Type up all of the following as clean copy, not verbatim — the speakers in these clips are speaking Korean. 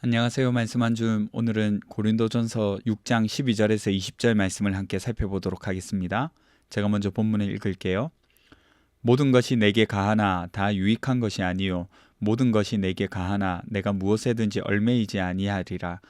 안녕하세요. 말씀 한 줌. 오늘은 고린도전서 6장 12절에서 20절 말씀을 함께 살펴보도록 하겠습니다. 제가 먼저 본문을 읽을게요. 모든 것이 내게 가하나 다 유익한 것이 아니요 모든 것이 내게 가하나 내가 무엇에든지 얽매이지 아니하리라.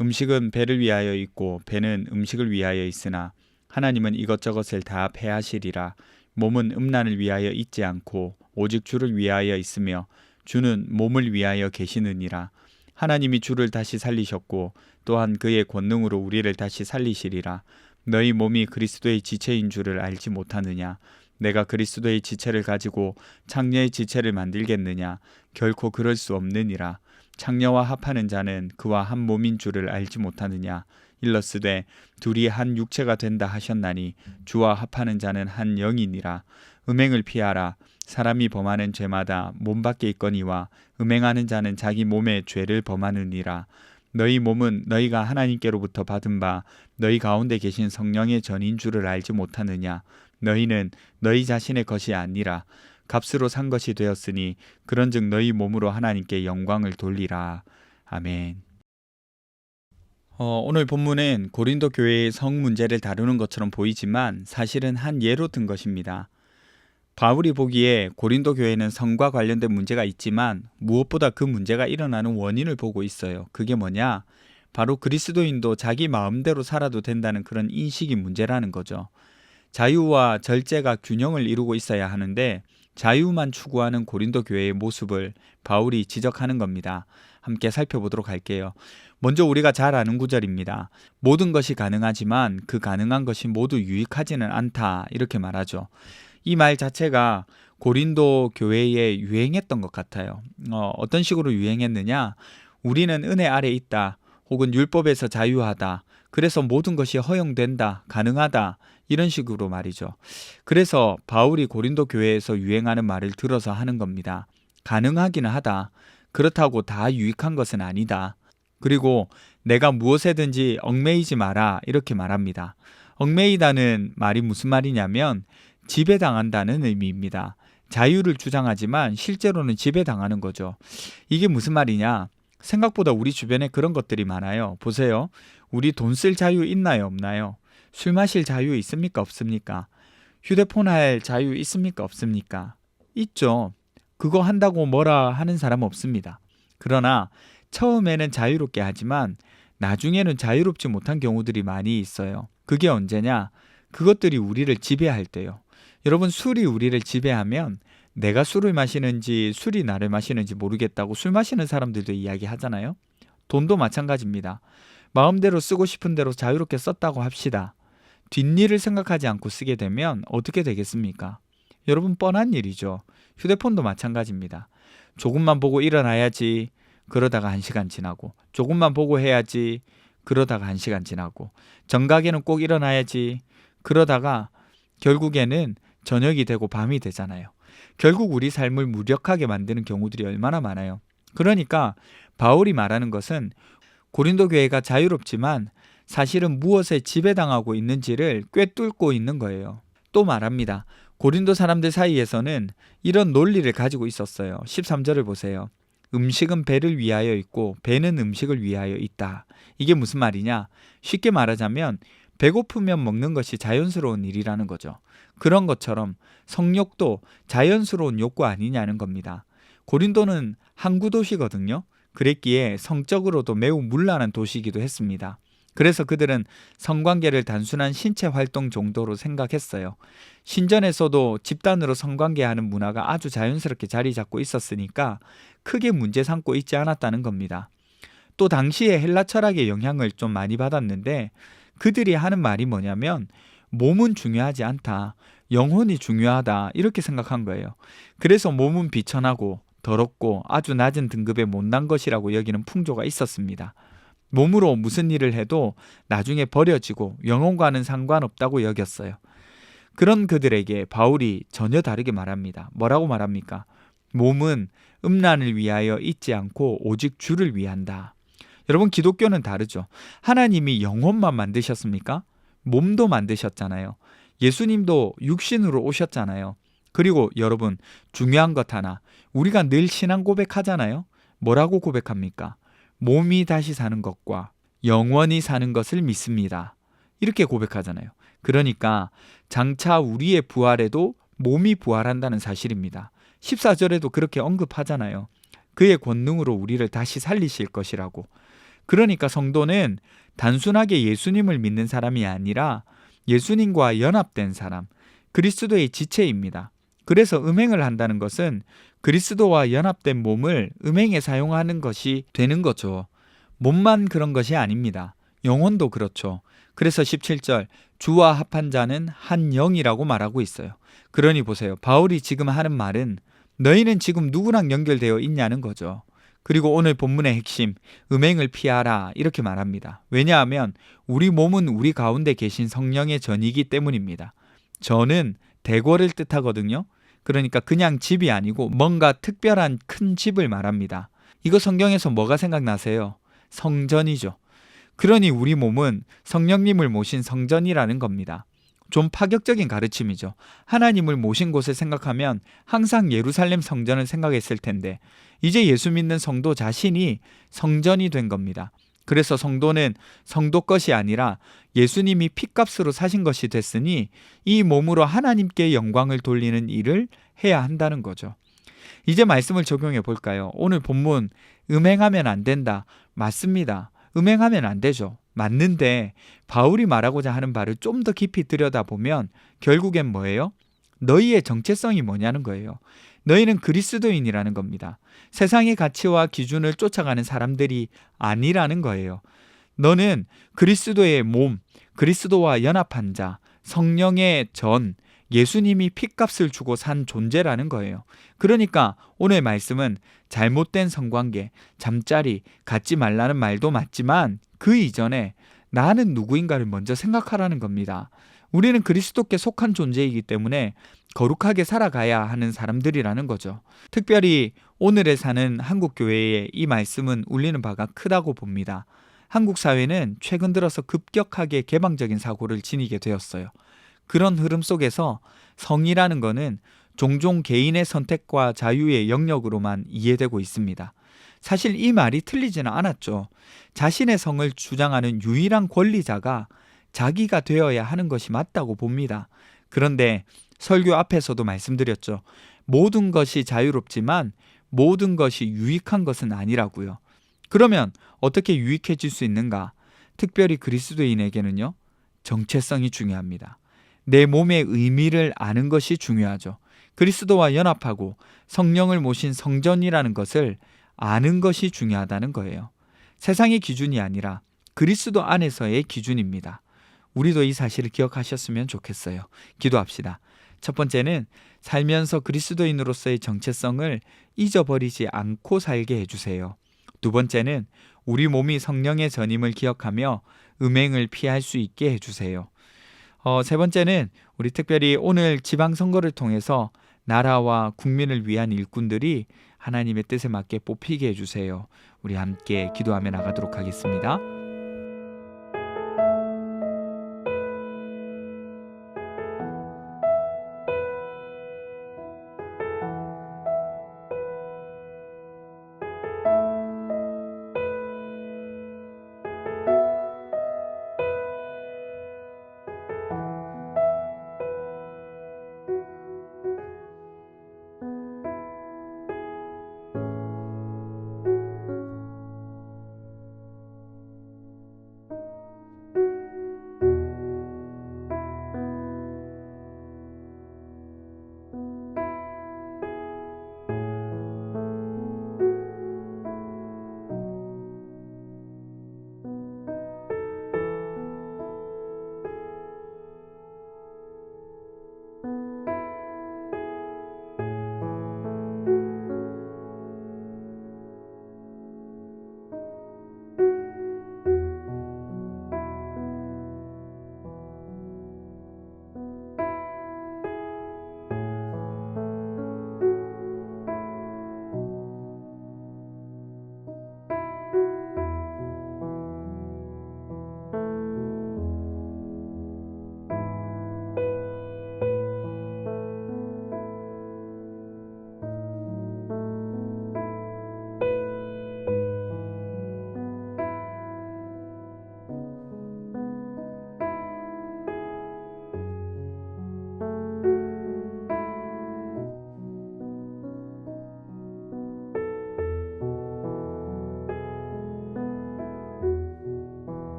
음식은 배를 위하여 있고 배는 음식을 위하여 있으나 하나님은 이것저것을 다 패하시리라. 몸은 음란을 위하여 있지 않고 오직 주를 위하여 있으며 주는 몸을 위하여 계시느니라. 하나님이 주를 다시 살리셨고 또한 그의 권능으로 우리를 다시 살리시리라. 너희 몸이 그리스도의 지체인 줄을 알지 못하느냐? 내가 그리스도의 지체를 가지고 창녀의 지체를 만들겠느냐? 결코 그럴 수 없느니라. 창녀와 합하는 자는 그와 한 몸인 줄을 알지 못하느냐? 일러스되 둘이 한 육체가 된다 하셨나니 주와 합하는 자는 한 영이니라. 음행을 피하라. 사람이 범하는 죄마다 몸 밖에 있거니와 음행하는 자는 자기 몸에 죄를 범하느니라. 너희 몸은 너희가 하나님께로부터 받은 바 너희 가운데 계신 성령의 전인 줄을 알지 못하느냐? 너희는 너희 자신의 것이 아니라 값으로 산 것이 되었으니 그런즉 너희 몸으로 하나님께 영광을 돌리라. 아멘. 오늘 본문은 고린도 교회의 성 문제를 다루는 것처럼 보이지만 사실은 한 예로 든 것입니다. 바울이 보기에 고린도 교회는 성과 관련된 문제가 있지만 무엇보다 그 문제가 일어나는 원인을 보고 있어요. 그게 뭐냐? 바로 그리스도인도 자기 마음대로 살아도 된다는 그런 인식이 문제라는 거죠. 자유와 절제가 균형을 이루고 있어야 하는데 자유만 추구하는 고린도 교회의 모습을 바울이 지적하는 겁니다. 함께 살펴보도록 할게요. 먼저 우리가 잘 아는 구절입니다. 모든 것이 가능하지만 그 가능한 것이 모두 유익하지는 않다, 이렇게 말하죠. 이 말 자체가 고린도 교회에 유행했던 것 같아요. 어떤 식으로 유행했느냐? 우리는 은혜 아래 있다, 혹은 율법에서 자유하다, 그래서 모든 것이 허용된다, 가능하다, 이런 식으로 말이죠. 그래서 바울이 고린도 교회에서 유행하는 말을 들어서 하는 겁니다. 가능하기는 하다. 그렇다고 다 유익한 것은 아니다. 그리고 내가 무엇에든지 얽매이지 마라, 이렇게 말합니다. 얽매이다는 말이 무슨 말이냐면 지배당한다는 의미입니다. 자유를 주장하지만 실제로는 지배당하는 거죠. 이게 무슨 말이냐? 생각보다 우리 주변에 그런 것들이 많아요. 보세요. 우리 돈 쓸 자유 있나요? 없나요? 술 마실 자유 있습니까? 없습니까? 휴대폰 할 자유 있습니까? 없습니까? 있죠. 그거 한다고 뭐라 하는 사람 없습니다. 그러나 처음에는 자유롭게 하지만 나중에는 자유롭지 못한 경우들이 많이 있어요. 그게 언제냐? 그것들이 우리를 지배할 때요. 여러분, 술이 우리를 지배하면 내가 술을 마시는지 술이 나를 마시는지 모르겠다고 술 마시는 사람들도 이야기하잖아요. 돈도 마찬가지입니다. 마음대로 쓰고 싶은 대로 자유롭게 썼다고 합시다. 뒷일을 생각하지 않고 쓰게 되면 어떻게 되겠습니까? 여러분, 뻔한 일이죠. 휴대폰도 마찬가지입니다. 조금만 보고 일어나야지, 그러다가 1시간 지나고, 조금만 보고 해야지, 그러다가 1시간 지나고, 정각에는 꼭 일어나야지, 그러다가 결국에는 저녁이 되고 밤이 되잖아요. 결국 우리 삶을 무력하게 만드는 경우들이 얼마나 많아요. 그러니까 바울이 말하는 것은 고린도 교회가 자유롭지만 사실은 무엇에 지배당하고 있는지를 꿰뚫고 있는 거예요. 또 말합니다. 고린도 사람들 사이에서는 이런 논리를 가지고 있었어요. 13절을 보세요. 음식은 배를 위하여 있고 배는 음식을 위하여 있다. 이게 무슨 말이냐? 쉽게 말하자면 배고프면 먹는 것이 자연스러운 일이라는 거죠. 그런 것처럼 성욕도 자연스러운 욕구 아니냐는 겁니다. 고린도는 항구 도시거든요. 그랬기에 성적으로도 매우 문란한 도시이기도 했습니다. 그래서 그들은 성관계를 단순한 신체 활동 정도로 생각했어요. 신전에서도 집단으로 성관계하는 문화가 아주 자연스럽게 자리 잡고 있었으니까 크게 문제 삼고 있지 않았다는 겁니다. 또 당시에 헬라 철학의 영향을 좀 많이 받았는데 그들이 하는 말이 뭐냐면 몸은 중요하지 않다, 영혼이 중요하다, 이렇게 생각한 거예요. 그래서 몸은 비천하고 더럽고 아주 낮은 등급의 못난 것이라고 여기는 풍조가 있었습니다. 몸으로 무슨 일을 해도 나중에 버려지고 영혼과는 상관없다고 여겼어요. 그런 그들에게 바울이 전혀 다르게 말합니다. 뭐라고 말합니까? 몸은 음란을 위하여 있지 않고 오직 주를 위한다. 여러분, 기독교는 다르죠. 하나님이 영혼만 만드셨습니까? 몸도 만드셨잖아요. 예수님도 육신으로 오셨잖아요. 그리고 여러분, 중요한 것 하나, 우리가 늘 신앙 고백하잖아요. 뭐라고 고백합니까? 몸이 다시 사는 것과 영원히 사는 것을 믿습니다. 이렇게 고백하잖아요. 그러니까 장차 우리의 부활에도 몸이 부활한다는 사실입니다. 14절에도 그렇게 언급하잖아요. 그의 권능으로 우리를 다시 살리실 것이라고. 그러니까 성도는 단순하게 예수님을 믿는 사람이 아니라 예수님과 연합된 사람, 그리스도의 지체입니다. 그래서 음행을 한다는 것은 그리스도와 연합된 몸을 음행에 사용하는 것이 되는 거죠. 몸만 그런 것이 아닙니다. 영혼도 그렇죠. 그래서 17절 주와 합한 자는 한 영이라고 말하고 있어요. 그러니 보세요. 바울이 지금 하는 말은 너희는 지금 누구랑 연결되어 있냐는 거죠. 그리고 오늘 본문의 핵심, 음행을 피하라 이렇게 말합니다. 왜냐하면 우리 몸은 우리 가운데 계신 성령의 전이기 때문입니다. 전은 대궐을 뜻하거든요. 그러니까 그냥 집이 아니고 뭔가 특별한 큰 집을 말합니다. 이거 성경에서 뭐가 생각나세요? 성전이죠. 그러니 우리 몸은 성령님을 모신 성전이라는 겁니다. 좀 파격적인 가르침이죠. 하나님을 모신 곳을 생각하면 항상 예루살렘 성전을 생각했을 텐데 이제 예수 믿는 성도 자신이 성전이 된 겁니다. 그래서 성도는 성도 것이 아니라 예수님이 핏값으로 사신 것이 됐으니 이 몸으로 하나님께 영광을 돌리는 일을 해야 한다는 거죠. 이제 말씀을 적용해 볼까요? 오늘 본문 음행하면 안 된다. 맞습니다. 음행하면 안 되죠. 맞는데 바울이 말하고자 하는 바를 좀 더 깊이 들여다보면 결국엔 뭐예요? 너희의 정체성이 뭐냐는 거예요. 너희는 그리스도인이라는 겁니다. 세상의 가치와 기준을 쫓아가는 사람들이 아니라는 거예요. 너는 그리스도의 몸, 그리스도와 연합한 자, 성령의 전, 예수님이 핏값을 주고 산 존재라는 거예요. 그러니까 오늘 말씀은 잘못된 성관계, 잠자리, 갖지 말라는 말도 맞지만 그 이전에 나는 누구인가를 먼저 생각하라는 겁니다. 우리는 그리스도께 속한 존재이기 때문에 거룩하게 살아가야 하는 사람들이라는 거죠. 특별히 오늘에 사는 한국 교회에 이 말씀은 울리는 바가 크다고 봅니다. 한국 사회는 최근 들어서 급격하게 개방적인 사고를 지니게 되었어요. 그런 흐름 속에서 성이라는 것은 종종 개인의 선택과 자유의 영역으로만 이해되고 있습니다. 사실 이 말이 틀리지는 않았죠. 자신의 성을 주장하는 유일한 권리자가 자기가 되어야 하는 것이 맞다고 봅니다. 그런데 설교 앞에서도 말씀드렸죠. 모든 것이 자유롭지만 모든 것이 유익한 것은 아니라고요. 그러면 어떻게 유익해질 수 있는가? 특별히 그리스도인에게는요, 정체성이 중요합니다. 내 몸의 의미를 아는 것이 중요하죠. 그리스도와 연합하고 성령을 모신 성전이라는 것을 아는 것이 중요하다는 거예요. 세상의 기준이 아니라 그리스도 안에서의 기준입니다. 우리도 이 사실을 기억하셨으면 좋겠어요. 기도합시다. 첫 번째는 살면서 그리스도인으로서의 정체성을 잊어버리지 않고 살게 해주세요. 두 번째는 우리 몸이 성령의 전임을 기억하며 음행을 피할 수 있게 해주세요. 세 번째는 우리 특별히 오늘 지방선거를 통해서 나라와 국민을 위한 일꾼들이 하나님의 뜻에 맞게 뽑히게 해주세요. 우리 함께 기도하며 나가도록 하겠습니다.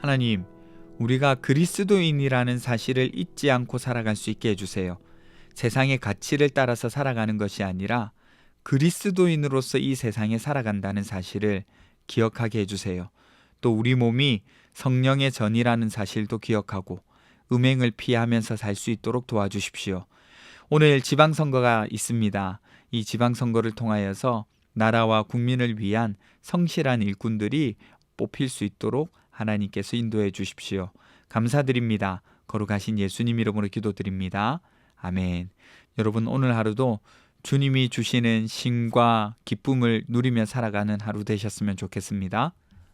하나님, 우리가 그리스도인이라는 사실을 잊지 않고 살아갈 수 있게 해주세요. 세상의 가치를 따라서 살아가는 것이 아니라 그리스도인으로서 이 세상에 살아간다는 사실을 기억하게 해주세요. 또 우리 몸이 성령의 전이라는 사실도 기억하고 음행을 피하면서 살 수 있도록 도와주십시오. 오늘 지방선거가 있습니다. 이 지방선거를 통하여서 나라와 국민을 위한 성실한 일꾼들이 뽑힐 수 있도록 하나님께서 인도해 주십시오. 감사드립니다. 거룩하신 예수님 이름으로 기도드립니다. 아멘. 여러분, 오늘 하루도 주님이 주시는 신과 기쁨을 누리며 살아가는 하루 되셨으면 좋겠습니다.